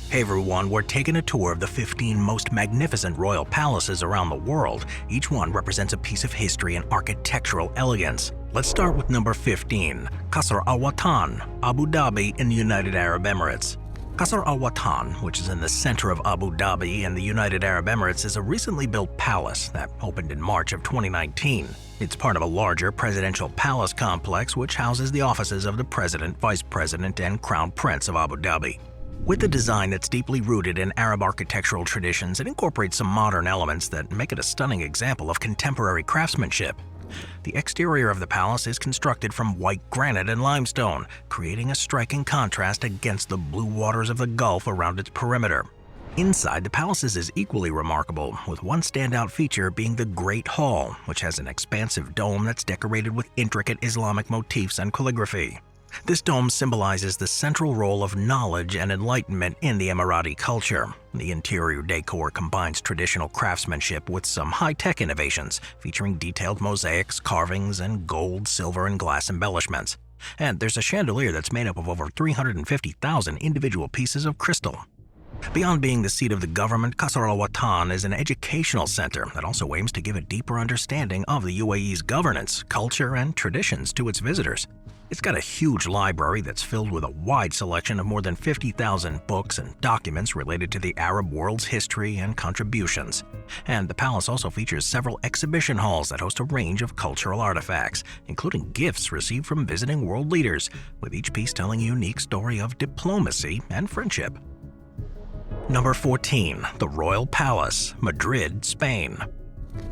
Hey everyone, we're taking a tour of the 15 most magnificent royal palaces around the world. Each one represents a piece of history and architectural elegance. Let's start with number 15, Qasr Al Watan, Abu Dhabi in the United Arab Emirates. Qasr Al Watan, which is in the center of Abu Dhabi in the United Arab Emirates, is a recently built palace that opened in March of 2019. It's part of a larger presidential palace complex which houses the offices of the President, Vice President, and Crown Prince of Abu Dhabi. With a design that's deeply rooted in Arab architectural traditions, it incorporates some modern elements that make it a stunning example of contemporary craftsmanship. The exterior of the palace is constructed from white granite and limestone, creating a striking contrast against the blue waters of the Gulf around its perimeter. Inside, the palace is equally remarkable, with one standout feature being the Great Hall, which has an expansive dome that's decorated with intricate Islamic motifs and calligraphy. This dome symbolizes the central role of knowledge and enlightenment in the Emirati culture. The interior decor combines traditional craftsmanship with some high-tech innovations, featuring detailed mosaics, carvings, and gold, silver, and glass embellishments. And there's a chandelier that's made up of over 350,000 individual pieces of crystal. Beyond being the seat of the government, Qasr Al Watan is an educational center that also aims to give a deeper understanding of the UAE's governance, culture, and traditions to its visitors. It's got a huge library that's filled with a wide selection of more than 50,000 books and documents related to the Arab world's history and contributions. And the palace also features several exhibition halls that host a range of cultural artifacts, including gifts received from visiting world leaders, with each piece telling a unique story of diplomacy and friendship. Number 14, the Royal Palace, Madrid, Spain.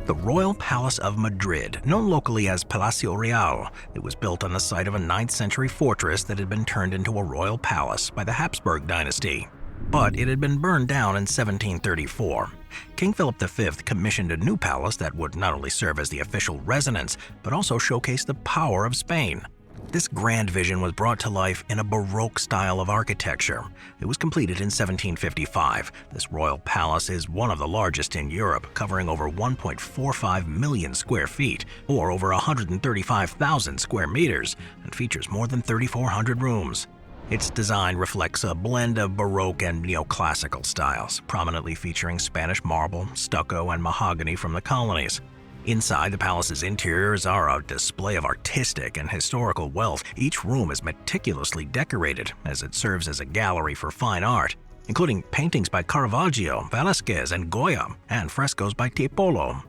The Royal Palace of Madrid, known locally as Palacio Real, it was built on the site of a 9th century fortress that had been turned into a royal palace by the Habsburg dynasty. But it had been burned down in 1734. King Philip V commissioned a new palace that would not only serve as the official residence, but also showcase the power of Spain. This grand vision was brought to life in a Baroque style of architecture. It was completed in 1755. This royal palace is one of the largest in Europe, covering over 1.45 million square feet, or over 135,000 square meters, and features more than 3,400 rooms. Its design reflects a blend of Baroque and neoclassical styles, prominently featuring Spanish marble, stucco, and mahogany from the colonies. Inside, the palace's interiors are a display of artistic and historical wealth. Each room is meticulously decorated, as it serves as a gallery for fine art, including paintings by Caravaggio, Velázquez, and Goya, and frescoes by Tiepolo.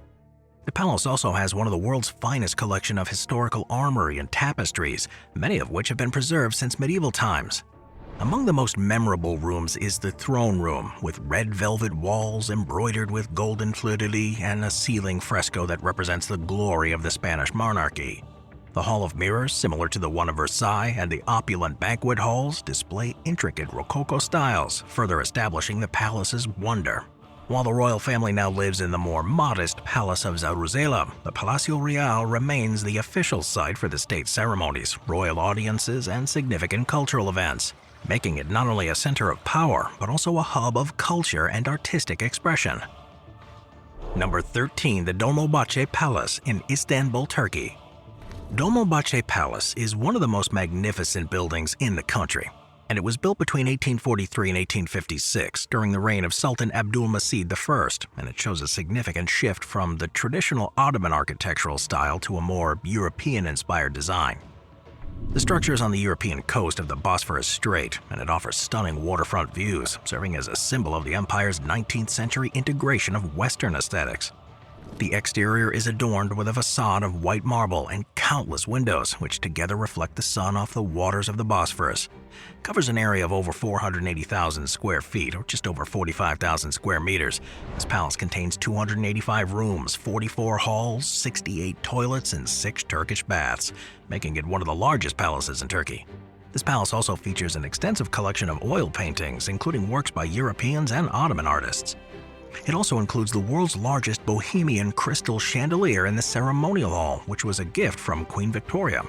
The palace also has one of the world's finest collection of historical armory and tapestries, many of which have been preserved since medieval times. Among the most memorable rooms is the throne room, with red velvet walls embroidered with golden fleur-de-lis and a ceiling fresco that represents the glory of the Spanish monarchy. The Hall of Mirrors, similar to the one of Versailles, and the opulent banquet halls display intricate Rococo styles, further establishing the palace's wonder. While the royal family now lives in the more modest Palace of Zarzuela, the Palacio Real remains the official site for the state ceremonies, royal audiences, and significant cultural events, making it not only a center of power, but also a hub of culture and artistic expression. Number 13, the Dolmabahce Palace in Istanbul, Turkey. Dolmabahce Palace is one of the most magnificent buildings in the country, and it was built between 1843 and 1856 during the reign of Sultan Abdulmecid I, and it shows a significant shift from the traditional Ottoman architectural style to a more European-inspired design. The structure is on the European coast of the Bosphorus Strait, and it offers stunning waterfront views, serving as a symbol of the empire's 19th century integration of Western aesthetics. The exterior is adorned with a facade of white marble and countless windows, which together reflect the sun off the waters of the Bosphorus. It covers an area of over 480,000 square feet, or just over 45,000 square meters. This palace contains 285 rooms, 44 halls, 68 toilets, and 6 Turkish baths, making it one of the largest palaces in Turkey. This palace also features an extensive collection of oil paintings, including works by Europeans and Ottoman artists. It also includes the world's largest Bohemian crystal chandelier in the ceremonial hall, which was a gift from Queen Victoria.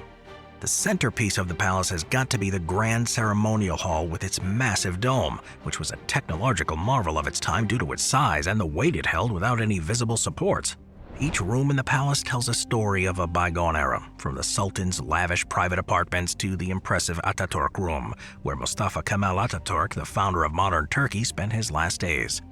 The centerpiece of the palace has got to be the Grand Ceremonial Hall with its massive dome, which was a technological marvel of its time due to its size and the weight it held without any visible supports. Each room in the palace tells a story of a bygone era, from the Sultan's lavish private apartments to the impressive Ataturk room, where Mustafa Kemal Ataturk, the founder of modern Turkey, spent his last days.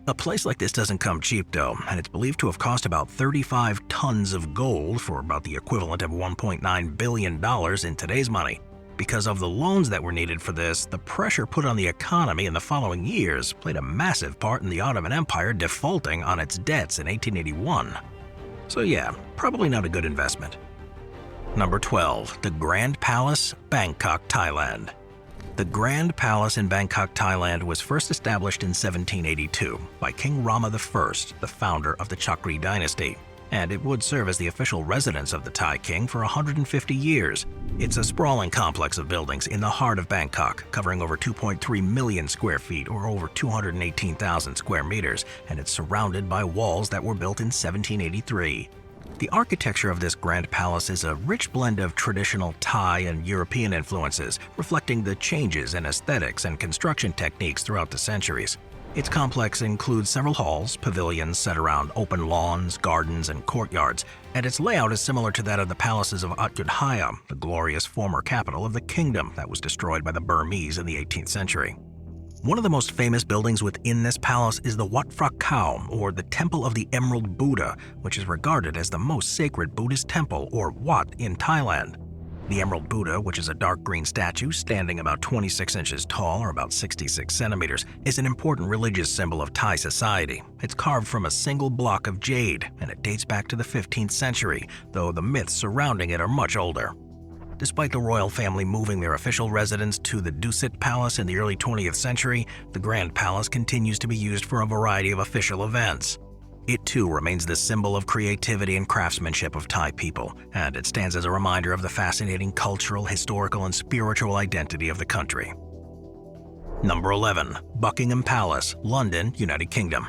A place like this doesn't come cheap though, and it's believed to have cost about 35 tons of gold, for about the equivalent of $1.9 billion in today's money. Because of the loans that were needed for this, the pressure put on the economy in the following years played a massive part in the Ottoman Empire defaulting on its debts in 1881. So yeah, probably not a good investment. Number 12. The Grand Palace, Bangkok, Thailand. The Grand Palace in Bangkok, Thailand was first established in 1782 by King Rama I, the founder of the Chakri dynasty, and it would serve as the official residence of the Thai king for 150 years. It's a sprawling complex of buildings in the heart of Bangkok, covering over 2.3 million square feet or over 218,000 square meters, and it's surrounded by walls that were built in 1783. The architecture of this grand palace is a rich blend of traditional Thai and European influences, reflecting the changes in aesthetics and construction techniques throughout the centuries. Its complex includes several halls, pavilions set around open lawns, gardens, and courtyards, and its layout is similar to that of the palaces of Ayutthaya, the glorious former capital of the kingdom that was destroyed by the Burmese in the 18th century. One of the most famous buildings within this palace is the Wat Phra Kaew, or the Temple of the Emerald Buddha, which is regarded as the most sacred Buddhist temple, or Wat, in Thailand. The Emerald Buddha, which is a dark green statue standing about 26 inches tall or about 66 centimeters, is an important religious symbol of Thai society. It's carved from a single block of jade, and it dates back to the 15th century, though the myths surrounding it are much older. Despite the royal family moving their official residence to the Dusit Palace in the early 20th century, the Grand Palace continues to be used for a variety of official events. It too remains the symbol of creativity and craftsmanship of Thai people, and it stands as a reminder of the fascinating cultural, historical, and spiritual identity of the country. Number 11. Buckingham Palace, London, United Kingdom.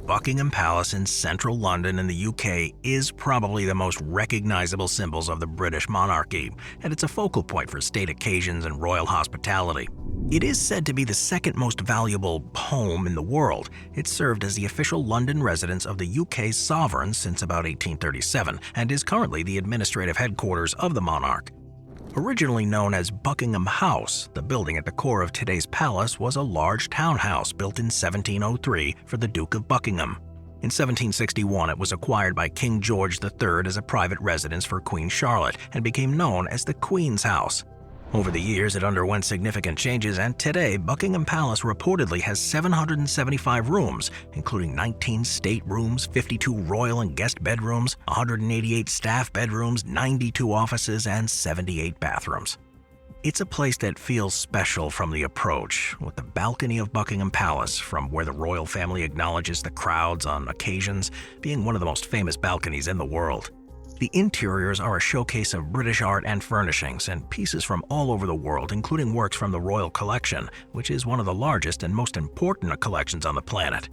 Buckingham Palace in central London in the UK is probably the most recognizable symbols of the British monarchy, and it's a focal point for state occasions and royal hospitality. It is said to be the second most valuable home in the world. It served as the official London residence of the UK's sovereign since about 1837 and is currently the administrative headquarters of the monarch. Originally known as Buckingham House, the building at the core of today's palace was a large townhouse built in 1703 for the Duke of Buckingham. In 1761, it was acquired by King George III as a private residence for Queen Charlotte and became known as the Queen's House. Over the years, it underwent significant changes, and today, Buckingham Palace reportedly has 775 rooms, including 19 state rooms, 52 royal and guest bedrooms, 188 staff bedrooms, 92 offices, and 78 bathrooms. It's a place that feels special from the approach, with the balcony of Buckingham Palace, from where the royal family acknowledges the crowds on occasions, being one of the most famous balconies in the world. The interiors are a showcase of British art and furnishings and pieces from all over the world, including works from the Royal Collection, which is one of the largest and most important collections on the planet.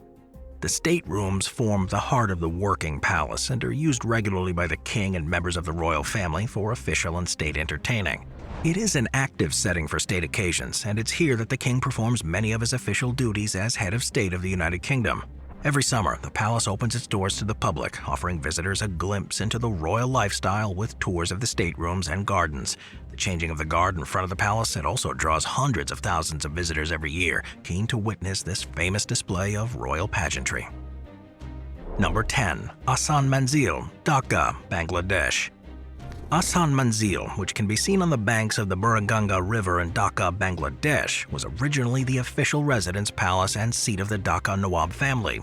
The staterooms form the heart of the working palace and are used regularly by the king and members of the royal family for official and state entertaining. It is an active setting for state occasions, and it's here that the king performs many of his official duties as head of state of the United Kingdom. Every summer, the palace opens its doors to the public, offering visitors a glimpse into the royal lifestyle with tours of the staterooms and gardens. The changing of the guard in front of the palace, it also draws hundreds of thousands of visitors every year, keen to witness this famous display of royal pageantry. Number 10. Ahsan Manzil, Dhaka, Bangladesh. Ahsan Manzil, which can be seen on the banks of the Buranganga River in Dhaka, Bangladesh, was originally the official residence, palace, and seat of the Dhaka Nawab family,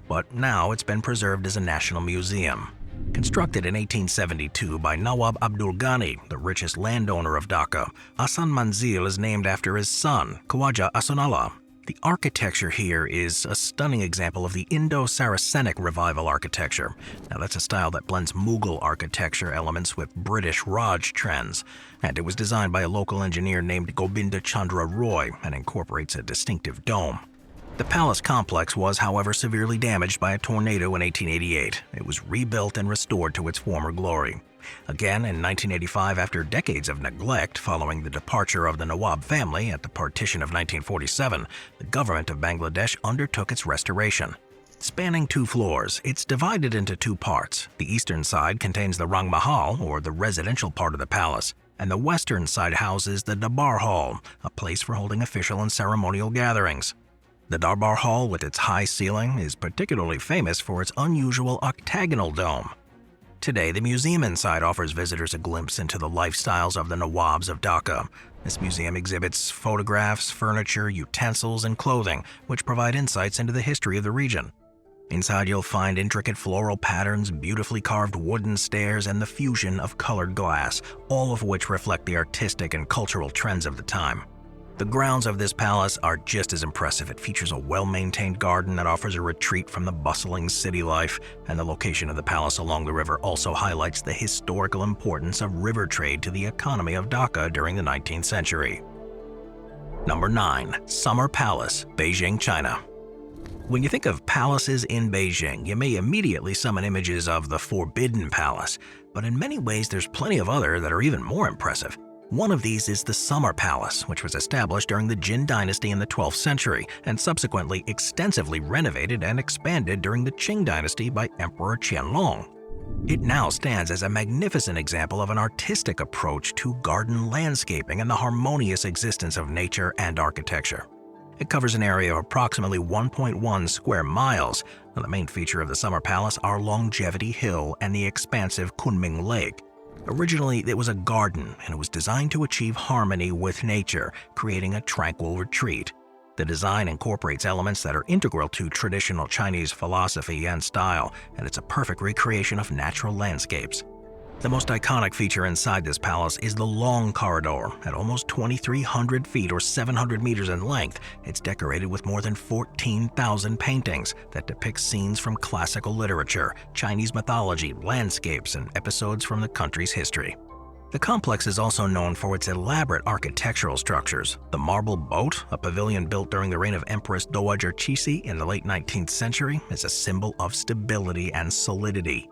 but now it's been preserved as a national museum. Constructed in 1872 by Nawab Abdul Ghani, the richest landowner of Dhaka, Ahsan Manzil is named after his son, Khawaja Ahsanullah. The architecture here is a stunning example of the Indo-Saracenic revival architecture. Now that's a style that blends Mughal architecture elements with British Raj trends, and it was designed by a local engineer named Gobinda Chandra Roy and incorporates a distinctive dome. The palace complex was, however, severely damaged by a tornado in 1888. It was rebuilt and restored to its former glory. Again, in 1985, after decades of neglect following the departure of the Nawab family at the partition of 1947, the government of Bangladesh undertook its restoration. Spanning 2 floors, it's divided into 2 parts. The eastern side contains the Rang Mahal, or the residential part of the palace, and the western side houses the Darbar Hall, a place for holding official and ceremonial gatherings. The Darbar Hall, with its high ceiling, is particularly famous for its unusual octagonal dome. Today, the museum inside offers visitors a glimpse into the lifestyles of the Nawabs of Dhaka. This museum exhibits photographs, furniture, utensils, and clothing, which provide insights into the history of the region. Inside, you'll find intricate floral patterns, beautifully carved wooden stairs, and the fusion of colored glass, all of which reflect the artistic and cultural trends of the time. The grounds of this palace are just as impressive. It features a well-maintained garden that offers a retreat from the bustling city life, and the location of the palace along the river also highlights the historical importance of river trade to the economy of Dhaka during the 19th century. Number 9. Summer Palace, Beijing, China. When you think of palaces in Beijing, you may immediately summon images of the Forbidden Palace, but in many ways there's plenty of other that are even more impressive. One of these is the Summer Palace, which was established during the Jin Dynasty in the 12th century and subsequently extensively renovated and expanded during the Qing Dynasty by Emperor Qianlong. It now stands as a magnificent example of an artistic approach to garden landscaping and the harmonious existence of nature and architecture. It covers an area of approximately 1.1 square miles. Now, the main feature of the Summer Palace are Longevity Hill and the expansive Kunming Lake. Originally, it was a garden, and it was designed to achieve harmony with nature, creating a tranquil retreat. The design incorporates elements that are integral to traditional Chinese philosophy and style, and it's a perfect recreation of natural landscapes. The most iconic feature inside this palace is the Long Corridor. At almost 2,300 feet or 700 meters in length, it's decorated with more than 14,000 paintings that depict scenes from classical literature, Chinese mythology, landscapes, and episodes from the country's history. The complex is also known for its elaborate architectural structures. The Marble Boat, a pavilion built during the reign of Empress Dowager Cixi in the late 19th century, is a symbol of stability and solidity.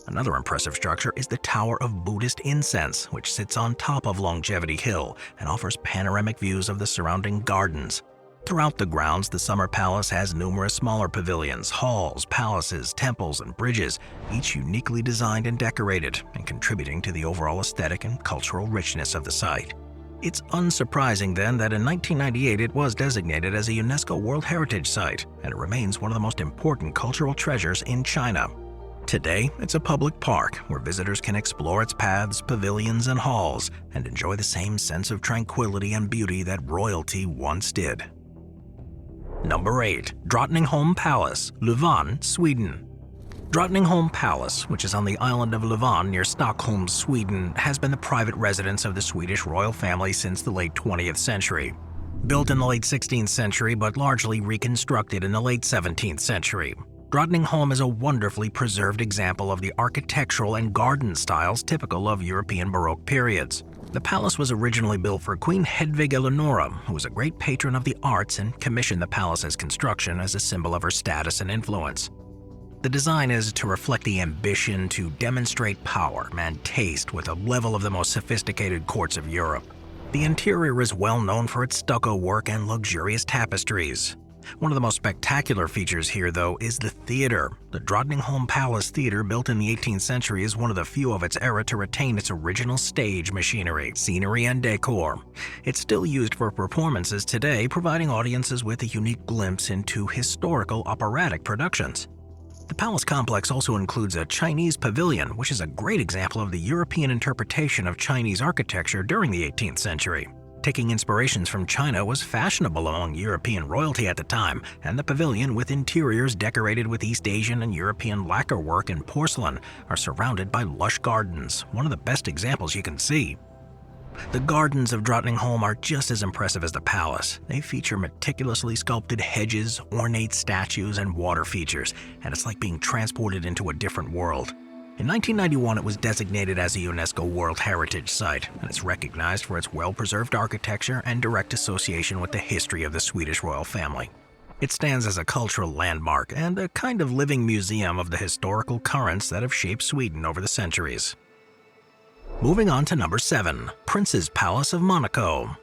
Another impressive structure is the Tower of Buddhist Incense, which sits on top of Longevity Hill and offers panoramic views of the surrounding gardens. Throughout the grounds, the Summer Palace has numerous smaller pavilions, halls, palaces, temples, and bridges, each uniquely designed and decorated, and contributing to the overall aesthetic and cultural richness of the site. It's unsurprising then that in 1998 it was designated as a UNESCO World Heritage Site, and it remains one of the most important cultural treasures in China. Today, it's a public park where visitors can explore its paths, pavilions, and halls and enjoy the same sense of tranquility and beauty that royalty once did. Number 8. Drottningholm Palace, Leuven, Sweden. Drottningholm Palace, which is on the island of Leuven near Stockholm, Sweden, has been the private residence of the Swedish royal family since the late 20th century. Built in the late 16th century but largely reconstructed in the late 17th century, Drottningholm is a wonderfully preserved example of the architectural and garden styles typical of European Baroque periods. The palace was originally built for Queen Hedvig Eleonora, who was a great patron of the arts and commissioned the palace's construction as a symbol of her status and influence. The design is to reflect the ambition to demonstrate power and taste with a level of the most sophisticated courts of Europe. The interior is well known for its stucco work and luxurious tapestries. One of the most spectacular features here, though, is the theater. The Drottningholm Palace Theater, built in the 18th century, is one of the few of its era to retain its original stage machinery, scenery, and decor. It's still used for performances today, providing audiences with a unique glimpse into historical operatic productions. The palace complex also includes a Chinese pavilion, which is a great example of the European interpretation of Chinese architecture during the 18th century. Taking inspirations from China was fashionable among European royalty at the time, and the pavilion, with interiors decorated with East Asian and European lacquer work and porcelain, are surrounded by lush gardens, one of the best examples you can see. The gardens of Drottningholm are just as impressive as the palace. They feature meticulously sculpted hedges, ornate statues, and water features, and it's like being transported into a different world. In 1991, it was designated as a UNESCO World Heritage Site, and it's recognized for its well-preserved architecture and direct association with the history of the Swedish royal family. It stands as a cultural landmark and a kind of living museum of the historical currents that have shaped Sweden over the centuries. Moving on to number 7, Prince's Palace of Monaco.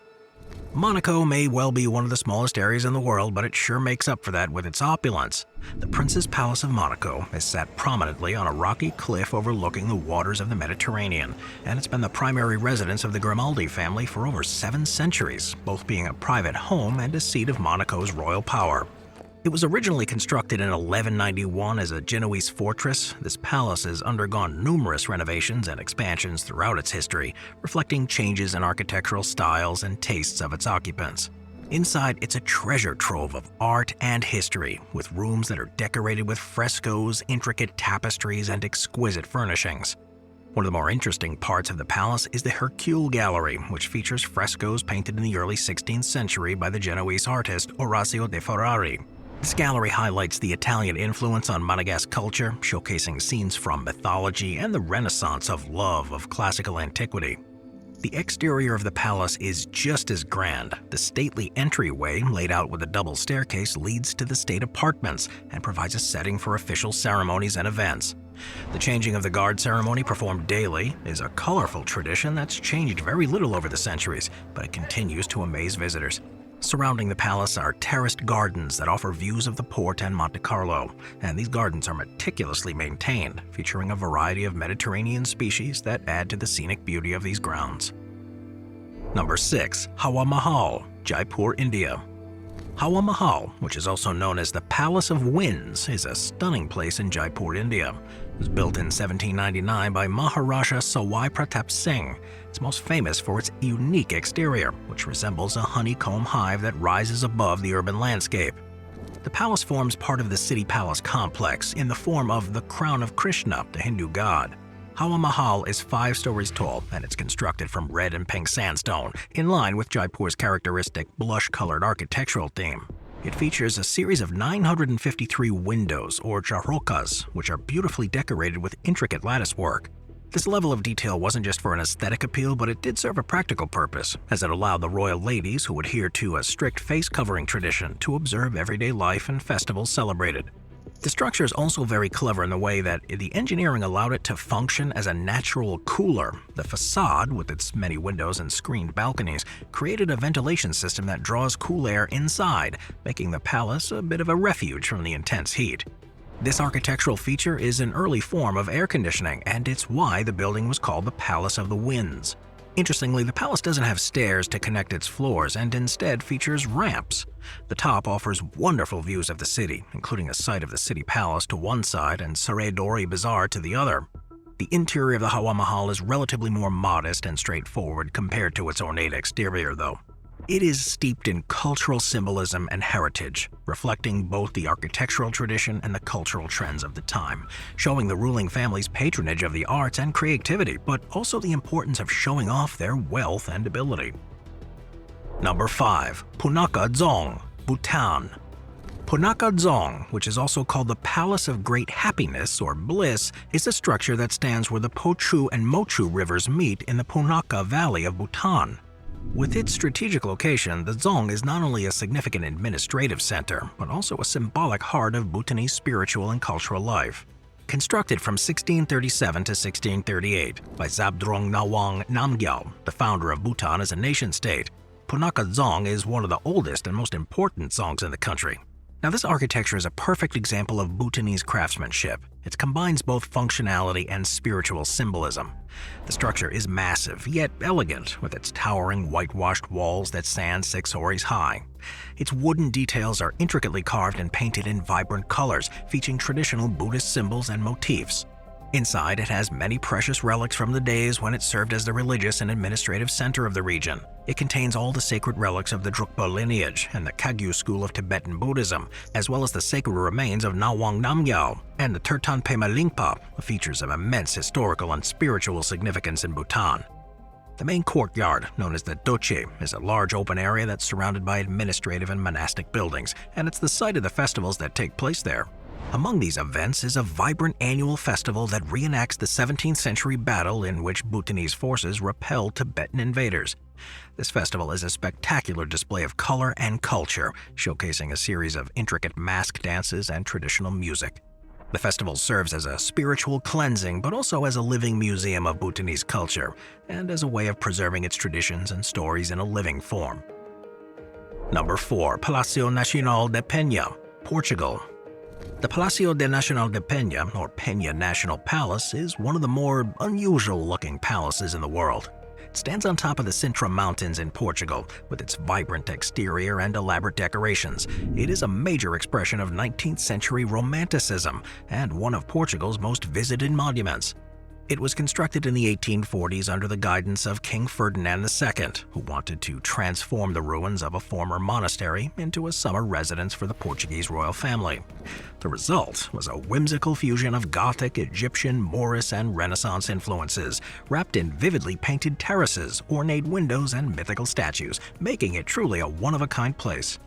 Monaco may well be one of the smallest areas in the world, but it sure makes up for that with its opulence. The Prince's Palace of Monaco is set prominently on a rocky cliff overlooking the waters of the Mediterranean, and it's been the primary residence of the Grimaldi family for over 7 centuries, both being a private home and a seat of Monaco's royal power. It was originally constructed in 1191 as a Genoese fortress. This palace has undergone numerous renovations and expansions throughout its history, reflecting changes in architectural styles and tastes of its occupants. Inside, it's a treasure trove of art and history, with rooms that are decorated with frescoes, intricate tapestries, and exquisite furnishings. One of the more interesting parts of the palace is the Hercule Gallery, which features frescoes painted in the early 16th century by the Genoese artist Orazio de Ferrari. This gallery highlights the Italian influence on Monegasque culture, showcasing scenes from mythology and the renaissance of love of classical antiquity. The exterior of the palace is just as grand. The stately entryway, laid out with a double staircase, leads to the state apartments and provides a setting for official ceremonies and events. The changing of the guard ceremony, performed daily, is a colorful tradition that's changed very little over the centuries, but it continues to amaze visitors. Surrounding the palace are terraced gardens that offer views of the port and Monte Carlo, and these gardens are meticulously maintained, featuring a variety of Mediterranean species that add to the scenic beauty of these grounds. Number 6. Hawa Mahal, Jaipur, India. Hawa Mahal, which is also known as the Palace of Winds, is a stunning place in Jaipur, India. It was built in 1799 by Maharaja Sawai Pratap Singh. It's most famous for its unique exterior, which resembles a honeycomb hive that rises above the urban landscape. The palace forms part of the city palace complex in the form of the crown of Krishna, the Hindu god. Hawa Mahal is 5 stories tall, and it's constructed from red and pink sandstone, in line with Jaipur's characteristic blush-colored architectural theme. It features a series of 953 windows, or jharokas, which are beautifully decorated with intricate latticework. This level of detail wasn't just for an aesthetic appeal, but it did serve a practical purpose, as it allowed the royal ladies who adhere to a strict face-covering tradition to observe everyday life and festivals celebrated. The structure is also very clever in the way that the engineering allowed it to function as a natural cooler. The facade, with its many windows and screened balconies, created a ventilation system that draws cool air inside, making the palace a bit of a refuge from the intense heat. This architectural feature is an early form of air conditioning, and it's why the building was called the Palace of the Winds. Interestingly, the palace doesn't have stairs to connect its floors and instead features ramps. The top offers wonderful views of the city, including a sight of the city palace to one side and Sarai Dori Bazaar to the other. The interior of the Hawa Mahal is relatively more modest and straightforward compared to its ornate exterior, though. It is steeped in cultural symbolism and heritage, reflecting both the architectural tradition and the cultural trends of the time, showing the ruling family's patronage of the arts and creativity, but also the importance of showing off their wealth and ability. Number 5. Punakha Dzong, Bhutan. Punakha Dzong, which is also called the Palace of Great Happiness or Bliss, is a structure that stands where the Pochu and Mochu rivers meet in the Punakha Valley of Bhutan. With its strategic location, the Dzong is not only a significant administrative center, but also a symbolic heart of Bhutanese spiritual and cultural life. Constructed from 1637 to 1638 by Zabdrung Ngawang Namgyal, the founder of Bhutan as a nation-state, Punakha Dzong is one of the oldest and most important dzongs in the country. Now, this architecture is a perfect example of Bhutanese craftsmanship. It combines both functionality and spiritual symbolism. The structure is massive, yet elegant, with its towering whitewashed walls that stand 6 stories high. Its wooden details are intricately carved and painted in vibrant colors, featuring traditional Buddhist symbols and motifs. Inside, it has many precious relics from the days when it served as the religious and administrative center of the region. It contains all the sacred relics of the Drukpa lineage and the Kagyu school of Tibetan Buddhism, as well as the sacred remains of Ngawang Namgyal and the Tertan Pema Lingpa, features of immense historical and spiritual significance in Bhutan. The main courtyard, known as the Doche, is a large open area that's surrounded by administrative and monastic buildings, and it's the site of the festivals that take place there. Among these events is a vibrant annual festival that reenacts the 17th century battle in which Bhutanese forces repelled Tibetan invaders. This festival is a spectacular display of color and culture, showcasing a series of intricate mask dances and traditional music. The festival serves as a spiritual cleansing, but also as a living museum of Bhutanese culture, and as a way of preserving its traditions and stories in a living form. Number 4. Palacio Nacional de Peña, Portugal. The Palacio de Nacional de Peña, or Peña National Palace, is one of the more unusual-looking palaces in the world. It stands on top of the Sintra Mountains in Portugal, with its vibrant exterior and elaborate decorations. It is a major expression of 19th century Romanticism and one of Portugal's most visited monuments. It was constructed in the 1840s under the guidance of King Ferdinand II, who wanted to transform the ruins of a former monastery into a summer residence for the Portuguese royal family. The result was a whimsical fusion of Gothic, Egyptian, Moorish, and Renaissance influences, wrapped in vividly painted terraces, ornate windows, and mythical statues, making it truly a one-of-a-kind place.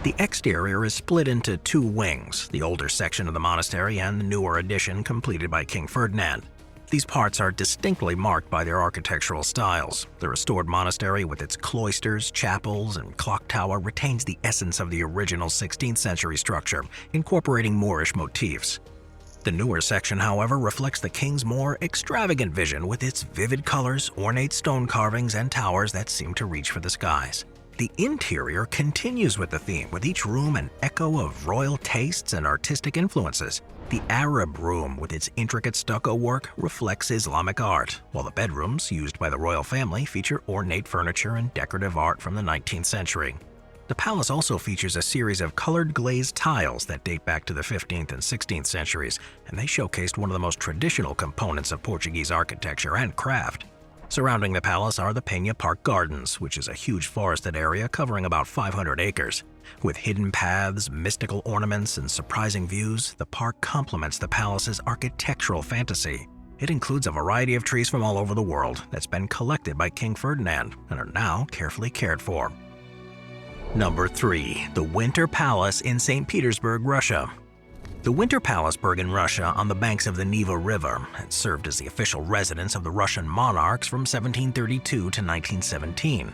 The exterior is split into two wings, the older section of the monastery and the newer addition completed by King Ferdinand. These parts are distinctly marked by their architectural styles. The restored monastery, with its cloisters, chapels, and clock tower, retains the essence of the original 16th century structure, incorporating Moorish motifs. The newer section, however, reflects the king's more extravagant vision with its vivid colors, ornate stone carvings, and towers that seem to reach for the skies. The interior continues with the theme, with each room an echo of royal tastes and artistic influences. The Arab room, with its intricate stucco work, reflects Islamic art, while the bedrooms, used by the royal family, feature ornate furniture and decorative art from the 19th century. The palace also features a series of colored glazed tiles that date back to the 15th and 16th centuries, and they showcased one of the most traditional components of Portuguese architecture and craft. Surrounding the palace are the Peña Park Gardens, which is a huge forested area covering about 500 acres. With hidden paths, mystical ornaments, and surprising views, the park complements the palace's architectural fantasy. It includes a variety of trees from all over the world that's been collected by King Ferdinand and are now carefully cared for. Number 3. The Winter Palace in St. Petersburg, Russia. The Winter Palaceburg in Russia, on the banks of the Neva River, had served as the official residence of the Russian monarchs from 1732 to 1917.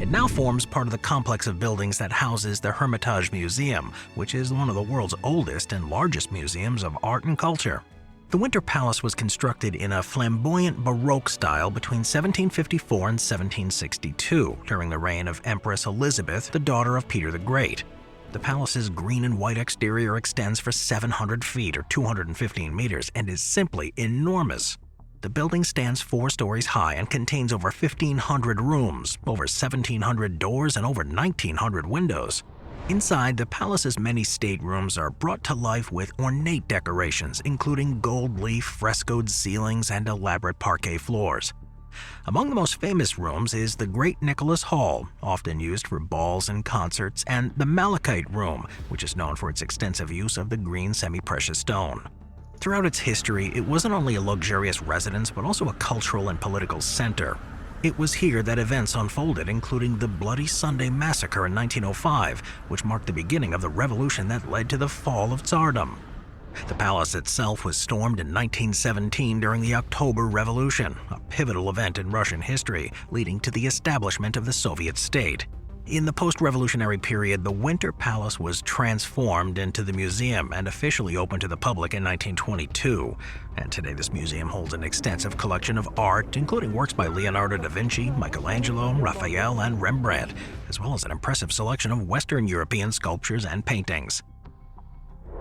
It now forms part of the complex of buildings that houses the Hermitage Museum, which is one of the world's oldest and largest museums of art and culture. The Winter Palace was constructed in a flamboyant Baroque style between 1754 and 1762, during the reign of Empress Elizabeth, the daughter of Peter the Great. The palace's green and white exterior extends for 700 feet or 215 meters and is simply enormous. The building stands 4 stories high and contains over 1,500 rooms, over 1,700 doors, and over 1,900 windows. Inside, the palace's many staterooms are brought to life with ornate decorations, including gold leaf, frescoed ceilings, and elaborate parquet floors. Among the most famous rooms is the Great Nicholas Hall, often used for balls and concerts, and the Malachite Room, which is known for its extensive use of the green semi-precious stone. Throughout its history, it wasn't only a luxurious residence, but also a cultural and political center. It was here that events unfolded, including the Bloody Sunday Massacre in 1905, which marked the beginning of the revolution that led to the fall of Tsardom. The palace itself was stormed in 1917 during the October Revolution, a pivotal event in Russian history, leading to the establishment of the Soviet state. In the post-revolutionary period, the Winter Palace was transformed into the museum and officially opened to the public in 1922. And today this museum holds an extensive collection of art, including works by Leonardo da Vinci, Michelangelo, Raphael, and Rembrandt, as well as an impressive selection of Western European sculptures and paintings.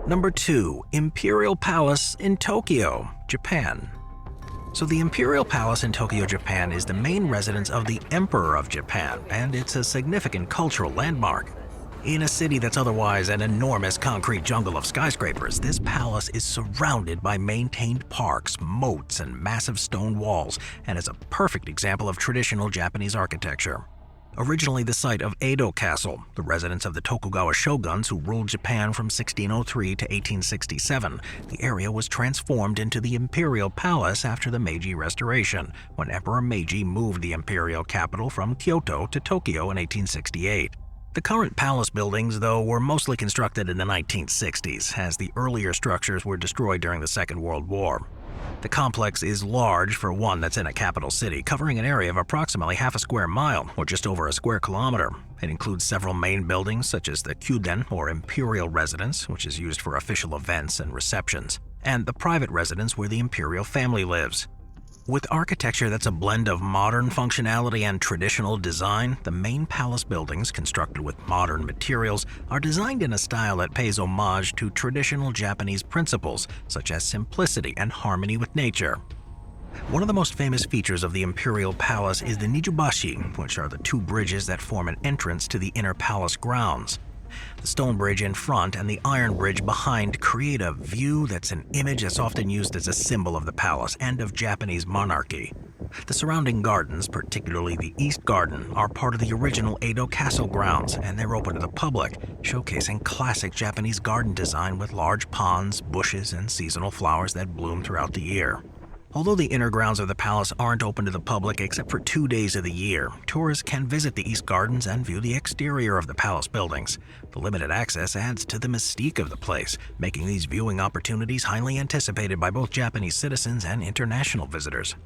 Number 2. Imperial Palace in Tokyo, Japan. So the Imperial Palace in Tokyo, Japan is the main residence of the Emperor of Japan, and it's a significant cultural landmark. In a city that's otherwise an enormous concrete jungle of skyscrapers, this palace is surrounded by maintained parks, moats, and massive stone walls, and is a perfect example of traditional Japanese architecture. Originally the site of Edo Castle, the residence of the Tokugawa shoguns who ruled Japan from 1603 to 1867, the area was transformed into the Imperial Palace after the Meiji Restoration, when Emperor Meiji moved the imperial capital from Kyoto to Tokyo in 1868. The current palace buildings, though, were mostly constructed in the 1960s, as the earlier structures were destroyed during the Second World War. The complex is large for one that's in a capital city, covering an area of approximately half a square mile, or just over a square kilometer. It includes several main buildings, such as the Kyuden, or Imperial Residence, which is used for official events and receptions, and the private residence where the imperial family lives. With architecture that's a blend of modern functionality and traditional design, the main palace buildings, constructed with modern materials, are designed in a style that pays homage to traditional Japanese principles, such as simplicity and harmony with nature. One of the most famous features of the imperial palace is the Nijubashi, which are the two bridges that form an entrance to the inner palace grounds. The stone bridge in front and the iron bridge behind create a view that's an image that's often used as a symbol of the palace and of Japanese monarchy. The surrounding gardens, particularly the East Garden, are part of the original Edo Castle grounds, and they're open to the public, showcasing classic Japanese garden design with large ponds, bushes, and seasonal flowers that bloom throughout the year. Although the inner grounds of the palace aren't open to the public except for 2 days of the year, tourists can visit the East Gardens and view the exterior of the palace buildings. The limited access adds to the mystique of the place, making these viewing opportunities highly anticipated by both Japanese citizens and international visitors.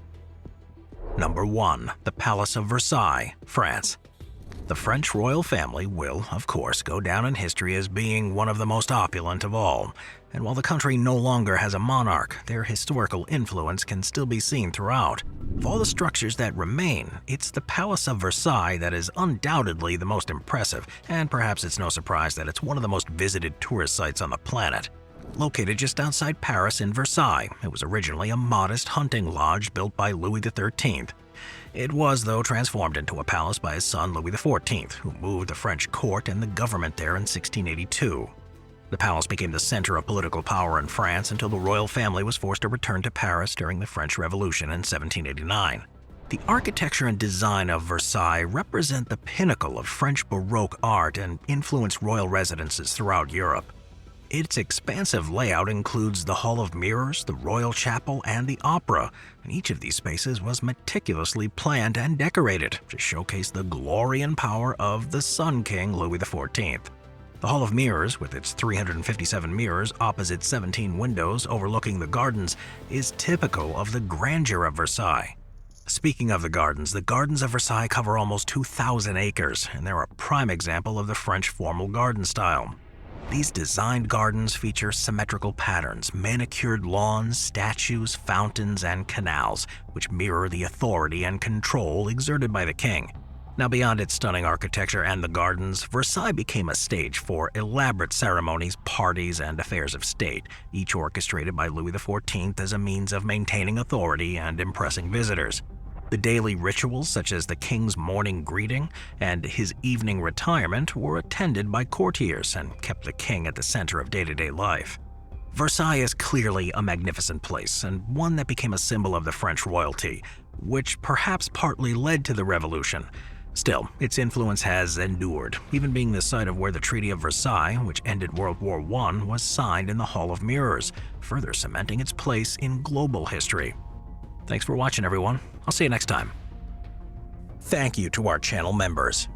Number 1. The Palace of Versailles, France. The French royal family will, of course, go down in history as being one of the most opulent of all. And while the country no longer has a monarch, their historical influence can still be seen throughout. Of all the structures that remain, it's the Palace of Versailles that is undoubtedly the most impressive, and perhaps it's no surprise that it's one of the most visited tourist sites on the planet. Located just outside Paris in Versailles, it was originally a modest hunting lodge built by Louis XIII. It was, though, transformed into a palace by his son Louis XIV, who moved the French court and the government there in 1682. The palace became the center of political power in France until the royal family was forced to return to Paris during the French Revolution in 1789. The architecture and design of Versailles represent the pinnacle of French Baroque art and influenced royal residences throughout Europe. Its expansive layout includes the Hall of Mirrors, the Royal Chapel, and the Opera, and each of these spaces was meticulously planned and decorated to showcase the glory and power of the Sun King Louis XIV. The Hall of Mirrors, with its 357 mirrors opposite 17 windows overlooking the gardens, is typical of the grandeur of Versailles. Speaking of the gardens of Versailles cover almost 2,000 acres, and they're a prime example of the French formal garden style. These designed gardens feature symmetrical patterns, manicured lawns, statues, fountains, and canals, which mirror the authority and control exerted by the king. Now, beyond its stunning architecture and the gardens, Versailles became a stage for elaborate ceremonies, parties, and affairs of state, each orchestrated by Louis XIV as a means of maintaining authority and impressing visitors. The daily rituals, such as the king's morning greeting and his evening retirement, were attended by courtiers and kept the king at the center of day-to-day life. Versailles is clearly a magnificent place, and one that became a symbol of the French royalty, which perhaps partly led to the revolution. Still, its influence has endured, even being the site of where the Treaty of Versailles, which ended World War I, was signed in the Hall of Mirrors, further cementing its place in global history. Thanks for watching, everyone. I'll see you next time. Thank you to our channel members.